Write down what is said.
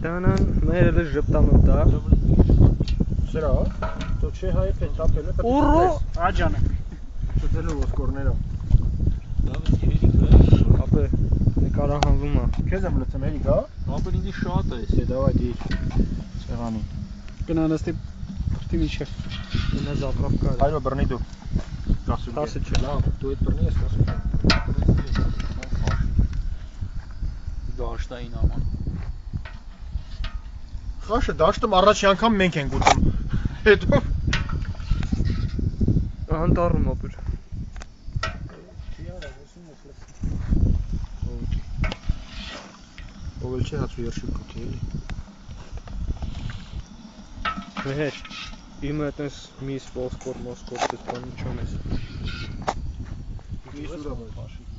Տանան մեր էլ ժպտանում դա։ Սրա, то չէ հայ պետապել է։ Ուռո աջանը։ Ծծելու ոսկորներով։ Դավս երիկը։ Ապե նկարահանվում է։ Քեզ եմ լցեմ հերիք, հա։ Ապա ինձ շատ է։ Դե դավայ դիր։ Սեղանի։ Գնանստի փրտի միջև։ Գնա զապրավկա։ Հայրո բռնի դու։ 10 չէ։ Լավ, դու այդ բռնի ես 10։ Դաշտային աման։ Խաշը դաշտում առաջի անգամ մենք ենք ուտում։ Հետո Անտառում ապուր։ Ով էլ չի հացու երշիկ ուտի էլի։ Մեհեր, իմը այտենց միս ոսկոր մոսկոր դες բան չունես։ Իսկ ուրախ է։